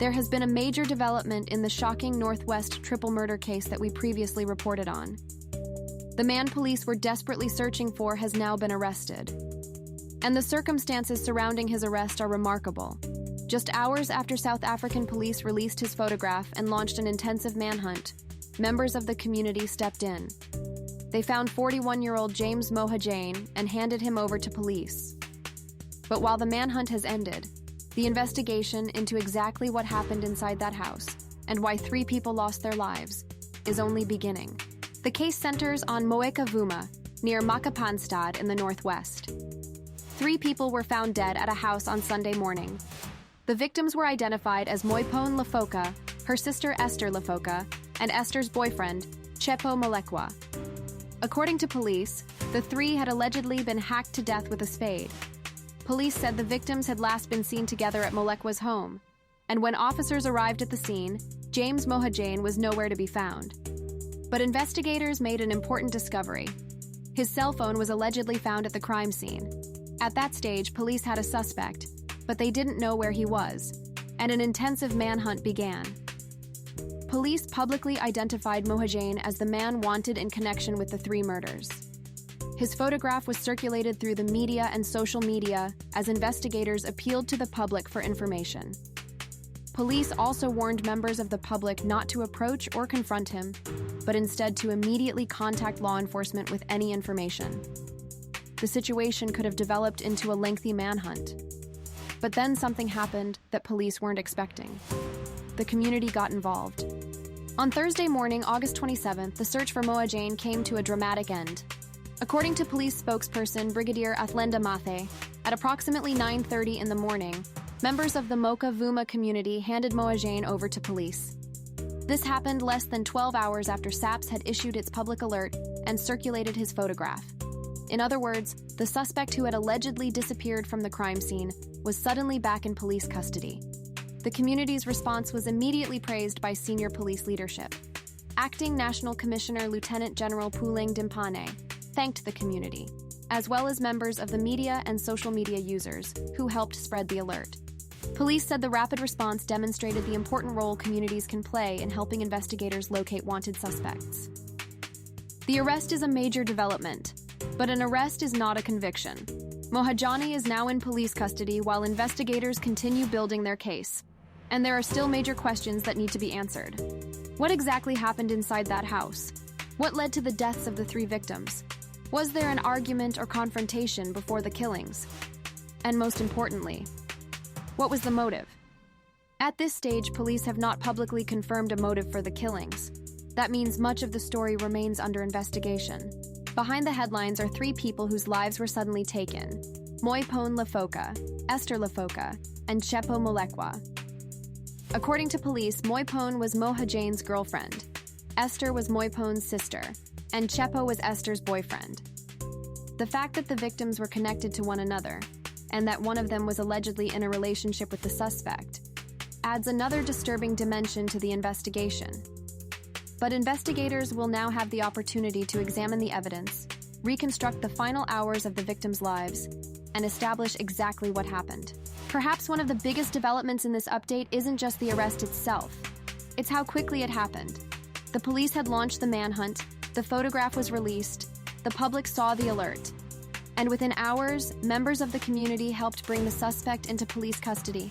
There has been a major development in the shocking Northwest triple murder case that we previously reported on. The man police were desperately searching for has now been arrested. And the circumstances surrounding his arrest are remarkable. Just hours after South African police released his photograph and launched an intensive manhunt, members of the community stepped in. They found 41-year-old James Mohajane and handed him over to police. But while the manhunt has ended, the investigation into exactly what happened inside that house and why 3 people lost their lives is only beginning. The case centers on Moeka Vuma, near Makapanstad in the northwest. 3 people were found dead at a house on Sunday morning. The victims were identified as Moipone Lefoka, her sister Esther Lefoka, and Esther's boyfriend, Tshepo Molekwa. According to police, the 3 had allegedly been hacked to death with a spade. Police said the victims had last been seen together at Molekwa's home, and when officers arrived at the scene, James Mohajane was nowhere to be found. But investigators made an important discovery. His cell phone was allegedly found at the crime scene. At that stage, police had a suspect, but they didn't know where he was, and an intensive manhunt began. Police publicly identified Mohajane as the man wanted in connection with the 3 murders. His photograph was circulated through the media and social media as investigators appealed to the public for information. Police also warned members of the public not to approach or confront him, but instead to immediately contact law enforcement with any information. The situation could have developed into a lengthy manhunt. But then something happened that police weren't expecting. The community got involved. On Thursday morning, August 27th, the search for Mohajane came to a dramatic end. According to police spokesperson Brigadier Athlenda Mathe, at approximately 9:30 in the morning, members of the Moeka Vuma community handed Mohajane over to police. This happened less than 12 hours after SAPS had issued its public alert and circulated his photograph. In other words, the suspect who had allegedly disappeared from the crime scene was suddenly back in police custody. The community's response was immediately praised by senior police leadership. Acting National Commissioner Lieutenant General Puleng Dimpane thanked the community, as well as members of the media and social media users who helped spread the alert. Police said the rapid response demonstrated the important role communities can play in helping investigators locate wanted suspects. The arrest is a major development, but an arrest is not a conviction. Mohajane is now in police custody while investigators continue building their case. And there are still major questions that need to be answered. What exactly happened inside that house? What led to the deaths of the 3 victims? Was there an argument or confrontation before the killings? And most importantly, what was the motive? At this stage, police have not publicly confirmed a motive for the killings. That means much of the story remains under investigation. Behind the headlines are 3 people whose lives were suddenly taken: Moipone Lefoka, Esther Lefoka, and Tshepo Molekwa. According to police, Moipone was Mohajane's girlfriend, Esther was Moipone's sister, and Tshepo was Esther's boyfriend. The fact that the victims were connected to one another, and that one of them was allegedly in a relationship with the suspect, adds another disturbing dimension to the investigation. But investigators will now have the opportunity to examine the evidence, reconstruct the final hours of the victims' lives, and establish exactly what happened. Perhaps one of the biggest developments in this update isn't just the arrest itself. It's how quickly it happened. The police had launched the manhunt, the photograph was released, the public saw the alert. And within hours, members of the community helped bring the suspect into police custody.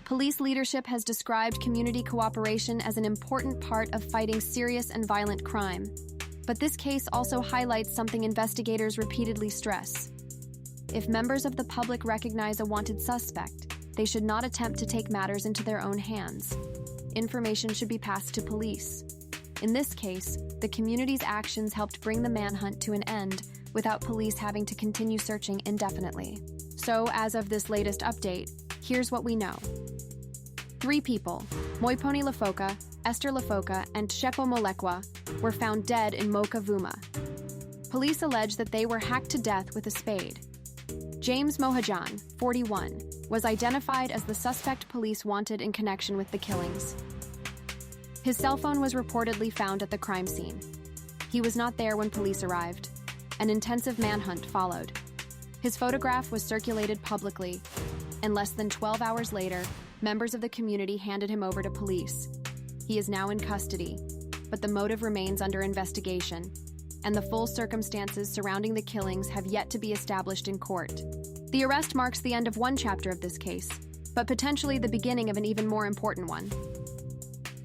Police leadership has described community cooperation as an important part of fighting serious and violent crime. But this case also highlights something investigators repeatedly stress. If members of the public recognize a wanted suspect, they should not attempt to take matters into their own hands. Information should be passed to police. In this case, the community's actions helped bring the manhunt to an end without police having to continue searching indefinitely. So, as of this latest update, here's what we know. 3 people, Moipone Lefoka, Esther Lefoka, and Tshepo Molekwa, were found dead in Moeka Vuma. Police allege that they were hacked to death with a spade. James Mohajane, 41, was identified as the suspect police wanted in connection with the killings. His cell phone was reportedly found at the crime scene. He was not there when police arrived. An intensive manhunt followed. His photograph was circulated publicly, and less than 12 hours later, Members of the community handed him over to police. He is now in custody, but the motive remains under investigation, and the full circumstances surrounding the killings have yet to be established in court. The arrest marks the end of one chapter of this case, but potentially the beginning of an even more important one.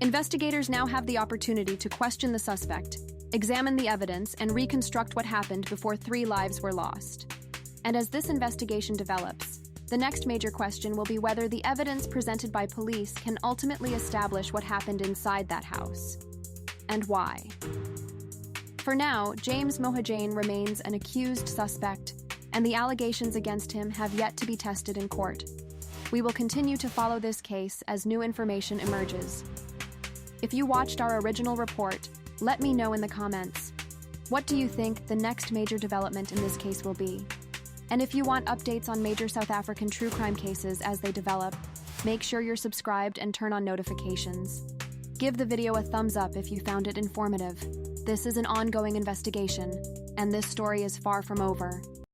Investigators now have the opportunity to question the suspect, examine the evidence, and reconstruct what happened before 3 lives were lost. And as this investigation develops, the next major question will be whether the evidence presented by police can ultimately establish what happened inside that house, and why. For now, James Mohajane remains an accused suspect, and the allegations against him have yet to be tested in court. We will continue to follow this case as new information emerges. If you watched our original report, let me know in the comments. What do you think the next major development in this case will be? And if you want updates on major South African true crime cases as they develop, make sure you're subscribed and turn on notifications. Give the video a thumbs up if you found it informative. This is an ongoing investigation, and this story is far from over.